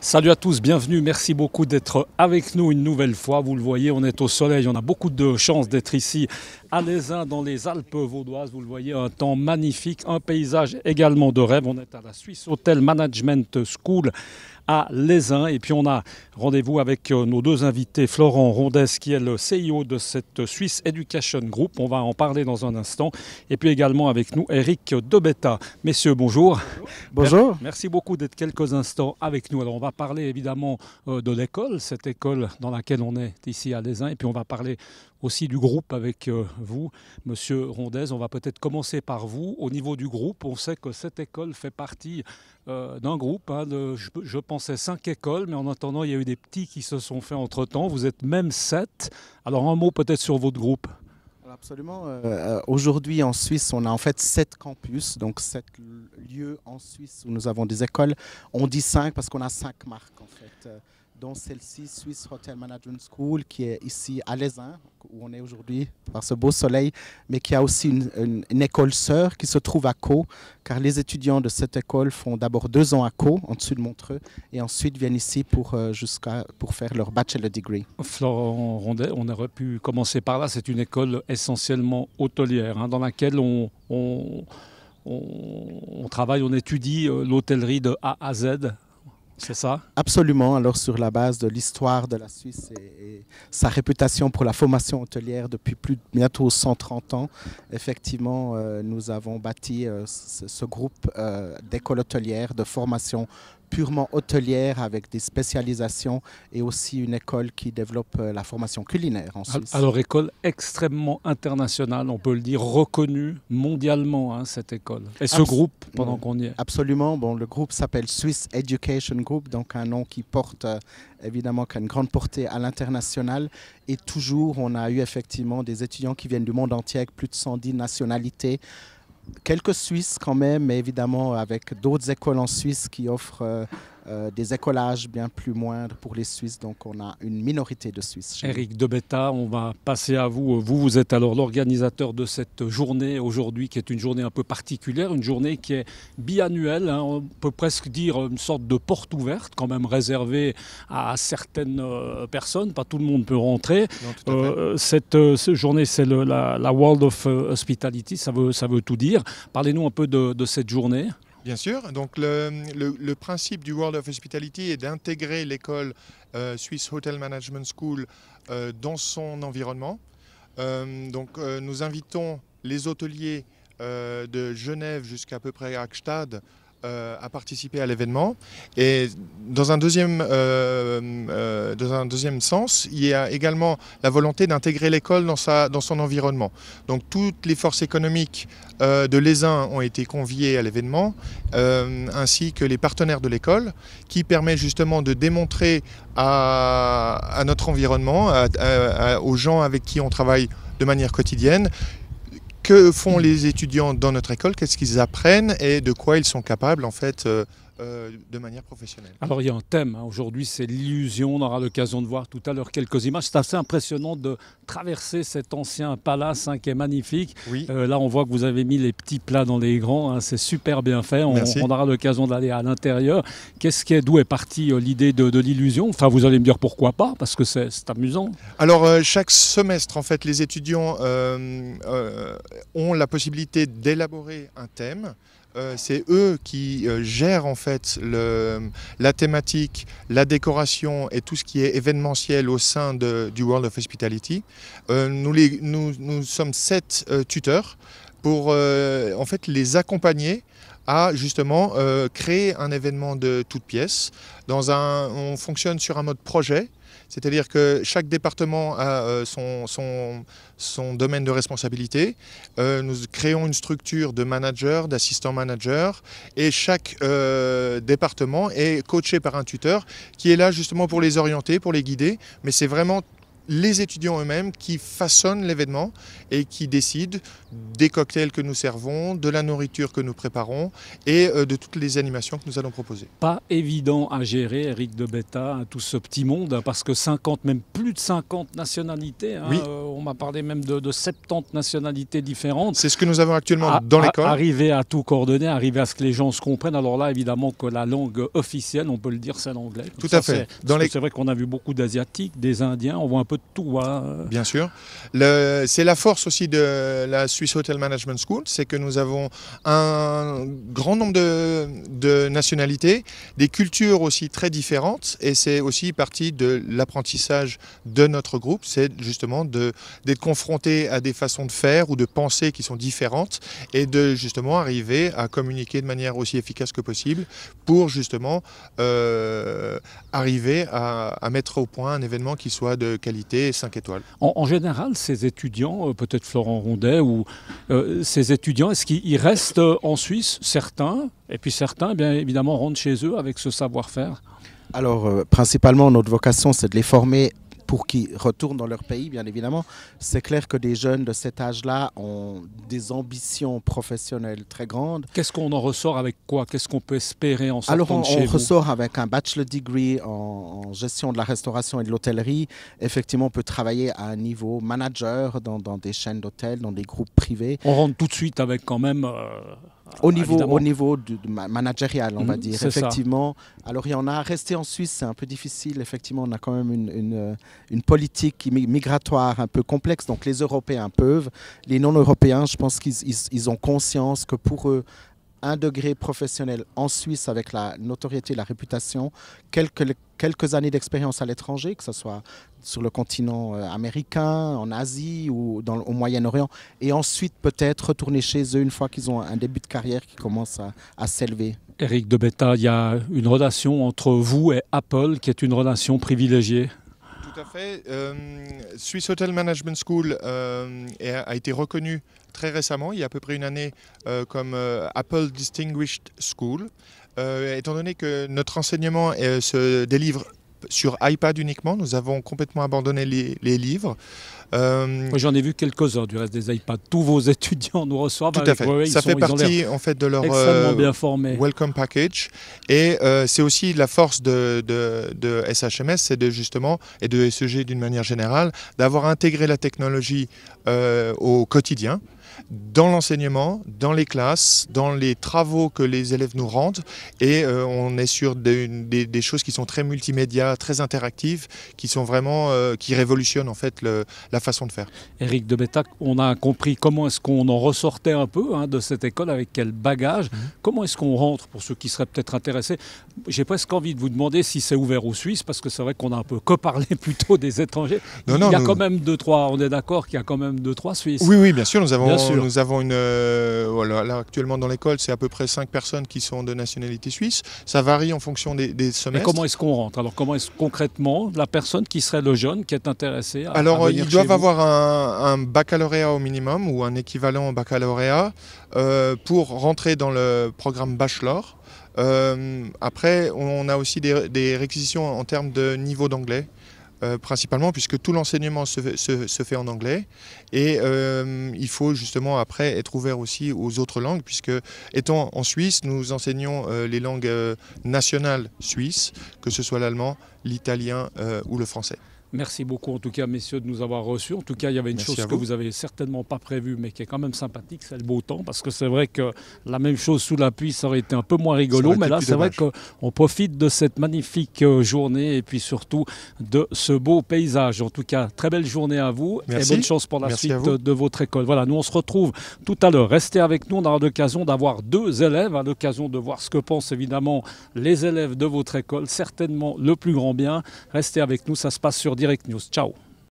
Salut à tous, bienvenue, merci beaucoup d'être avec nous une nouvelle fois. Vous le voyez, on est au soleil, on a beaucoup de chance d'être ici à Lézin dans les Alpes vaudoises. Vous le voyez, un temps magnifique, un paysage également de rêve. On est à la Swiss Hotel Management School à Lézin. Et puis on a rendez-vous avec nos deux invités, Florent Rondès qui est le CIO de cette Swiss Education Group. On va en parler dans un instant. Et puis également avec nous, Eric Debetta. Messieurs, bonjour. Bonjour. Merci beaucoup d'être quelques instants avec nous. Alors on va parler évidemment de l'école, cette école dans laquelle on est ici à Lézin. Et puis on va parler aussi du groupe avec vous, Monsieur Rondès. On va peut-être commencer par vous. Au niveau du groupe, on sait que cette école fait partie d'un groupe. Je pensais 5 écoles, mais en attendant, il y a eu des petits qui se sont faits entre-temps. Vous êtes même 7. Alors un mot peut-être sur votre groupe. Absolument. Aujourd'hui en Suisse, on a en fait 7 campus, donc 7 lieux en Suisse où nous avons des écoles. On dit 5 parce qu'on a 5 marques en fait, dont celle-ci, Swiss Hotel Management School, qui est ici à Lézin, où on est aujourd'hui par ce beau soleil, mais qui a aussi une école sœur qui se trouve à Caux, car les étudiants de cette école font d'abord 2 ans à Caux, en dessus de Montreux, et ensuite viennent ici pour faire leur bachelor degree. Florent Rondet, on aurait pu commencer par là. C'est une école essentiellement hôtelière, dans laquelle on travaille, on étudie l'hôtellerie de A à Z. C'est ça? Absolument. Alors, sur la base de l'histoire de la Suisse et sa réputation pour la formation hôtelière depuis bientôt 130 ans, effectivement, nous avons bâti ce groupe d'écoles hôtelières de formation purement hôtelière avec des spécialisations et aussi une école qui développe la formation culinaire en Suisse. Alors, école extrêmement internationale, on peut le dire, reconnue mondialement, cette école. Et ce groupe, pendant qu'on y est. Absolument. Bon, le groupe s'appelle Swiss Education Group, donc un nom qui porte évidemment une grande portée à l'international. Et toujours, on a eu effectivement des étudiants qui viennent du monde entier avec plus de 110 nationalités. Quelques Suisses quand même, mais évidemment avec d'autres écoles en Suisse qui offrent des écolages bien plus moindres pour les Suisses. Donc on a une minorité de Suisses. Eric Debetta, on va passer à vous. Vous êtes alors l'organisateur de cette journée aujourd'hui, qui est une journée un peu particulière, une journée qui est biannuelle. On peut presque dire une sorte de porte ouverte, quand même réservée à certaines personnes. Pas tout le monde peut rentrer. Cette journée, c'est la World of Hospitality, ça veut tout dire. Parlez-nous un peu de cette journée. Bien sûr. Donc le principe du World of Hospitality est d'intégrer l'école Swiss Hotel Management School dans son environnement. Nous invitons les hôteliers de Genève jusqu'à peu près Hackstad à participer à l'événement. Et dans un deuxième sens, il y a également la volonté d'intégrer l'école dans son environnement. Donc toutes les forces économiques de Lézin ont été conviées à l'événement, ainsi que les partenaires de l'école, qui permet justement de démontrer à notre environnement, aux gens avec qui on travaille de manière quotidienne, que font les étudiants dans notre école, qu'est-ce qu'ils apprennent et de quoi ils sont capables en fait de manière professionnelle. Alors il y a un thème, aujourd'hui c'est l'illusion, on aura l'occasion de voir tout à l'heure quelques images. C'est assez impressionnant de traverser cet ancien palace qui est magnifique. Oui. Là on voit que vous avez mis les petits plats dans les grands, c'est super bien fait, on aura l'occasion d'aller à l'intérieur. D'où est partie l'idée de l'illusion? Enfin vous allez me dire pourquoi pas, parce que c'est amusant. Alors chaque semestre en fait les étudiants ont la possibilité d'élaborer un thème. C'est eux qui gèrent en fait la thématique, la décoration et tout ce qui est événementiel au sein du World of Hospitality. Nous sommes 7 tuteurs pour en fait les accompagner à justement créer un événement de toutes pièces. On fonctionne sur un mode projet. C'est-à-dire que chaque département a son domaine de responsabilité. Nous créons une structure de managers, d'assistants managers, et chaque département est coaché par un tuteur qui est là justement pour les orienter, pour les guider. Mais c'est vraiment les étudiants eux-mêmes qui façonnent l'événement et qui décident des cocktails que nous servons, de la nourriture que nous préparons et de toutes les animations que nous allons proposer. Pas évident à gérer, Eric de Betta, tout ce petit monde, parce que 50, même plus de 50 nationalités, Oui. On m'a parlé même de 70 nationalités différentes. C'est ce que nous avons actuellement dans l'école. Arriver à tout coordonner, arriver à ce que les gens se comprennent. Alors là, évidemment que la langue officielle, on peut le dire, c'est l'anglais. Tout à fait. C'est vrai qu'on a vu beaucoup d'Asiatiques, des Indiens, on voit un peu de tout. Hein. Bien sûr. C'est la force aussi de la Swiss Hotel Management School, c'est que nous avons un grand nombre de nationalités, des cultures aussi très différentes, et c'est aussi partie de l'apprentissage de notre groupe, c'est justement d'être confronté à des façons de faire ou de penser qui sont différentes, et de justement arriver à communiquer de manière aussi efficace que possible pour justement arriver à mettre au point un événement qui soit de qualité 5 étoiles. En général, ces étudiants, peut-être Florent Rondet, ou ces étudiants, est-ce qu'ils restent en Suisse, certains, et puis certains, bien évidemment, rentrent chez eux avec ce savoir-faire? Alors, principalement, notre vocation, c'est de les former pour qu'ils retournent dans leur pays, bien évidemment. C'est clair que des jeunes de cet âge-là ont des ambitions professionnelles très grandes. Qu'est-ce qu'on en ressort avec quoi? Qu'est-ce qu'on peut espérer en sortant de chez vous? Alors, on ressort avec un bachelor degree en gestion de la restauration et de l'hôtellerie. Effectivement, on peut travailler à un niveau manager dans des chaînes d'hôtels, dans des groupes privés. On rentre tout de suite avec quand même... Au niveau du managérial, on va dire, effectivement. Ça. Alors, il y en a. Rester en Suisse, c'est un peu difficile. Effectivement, on a quand même une politique migratoire un peu complexe. Donc, les Européens peuvent. Les non-Européens, je pense qu'ils ont conscience que pour eux, un degré professionnel en Suisse avec la notoriété, la réputation, quelques années d'expérience à l'étranger, que ce soit sur le continent américain, en Asie ou au Moyen-Orient, et ensuite peut-être retourner chez eux une fois qu'ils ont un début de carrière qui commence à s'élever. Eric de Betta, il y a une relation entre vous et Apple qui est une relation privilégiée. Tout à fait. Swiss Hotel Management School a été reconnue très récemment, il y a à peu près une année, comme Apple Distinguished School. Étant donné que notre enseignement se délivre sur iPad uniquement, nous avons complètement abandonné les livres. Moi, j'en ai vu quelques-uns du reste des iPads. Tous vos étudiants nous reçoivent. Tout à fait. Huawei, ça fait partie en fait de leur bien formés. welcome package. Et c'est aussi la force de SHMS, c'est de justement, et de SEG d'une manière générale, d'avoir intégré la technologie au quotidien, dans l'enseignement, dans les classes, dans les travaux que les élèves nous rendent. Et on est sur des choses qui sont très multimédia, très interactives, qui sont vraiment, qui révolutionnent en fait la façon de faire. Eric de Betta, on a compris comment est-ce qu'on en ressortait un peu de cette école, avec quel bagage. Comment est-ce qu'on rentre, pour ceux qui seraient peut-être intéressés? J'ai presque envie de vous demander si c'est ouvert aux Suisses, parce que c'est vrai qu'on a un peu que parlé plutôt des étrangers. Il y a quand même 2-3, on est d'accord qu'il y a quand même 2-3 Suisses. Oui, bien sûr, nous avons une... voilà, là, actuellement dans l'école, c'est à peu près 5 personnes qui sont de nationalité suisse. Ça varie en fonction des semestres. Mais comment est-ce qu'on rentre? Alors, comment est-ce concrètement la personne qui serait le jeune, qui est intéressé à venir ils doivent avoir un baccalauréat au minimum ou un équivalent au baccalauréat pour rentrer dans le programme bachelor. Après, on a aussi des réquisitions en termes de niveau d'anglais. Principalement puisque tout l'enseignement se fait en anglais et il faut justement après être ouvert aussi aux autres langues puisque étant en Suisse, nous enseignons les langues nationales suisses, que ce soit l'allemand, l'italien ou le français. Merci beaucoup en tout cas messieurs de nous avoir reçus. En tout cas il y avait une chose que vous avez certainement pas prévue mais qui est quand même sympathique, c'est le beau temps, parce que c'est vrai que la même chose sous la pluie ça aurait été un peu moins rigolo, mais là c'est vrai qu'on profite de cette magnifique journée et puis surtout de ce beau paysage. En tout cas très belle journée à vous. Merci. Et bonne chance pour la suite de votre école. Voilà, nous on se retrouve tout à l'heure. Restez avec nous, on aura l'occasion d'avoir 2 élèves, à l'occasion de voir ce que pensent évidemment les élèves de votre école, certainement le plus grand bien. Restez avec nous, ça se passe sur Direct News. Ciao.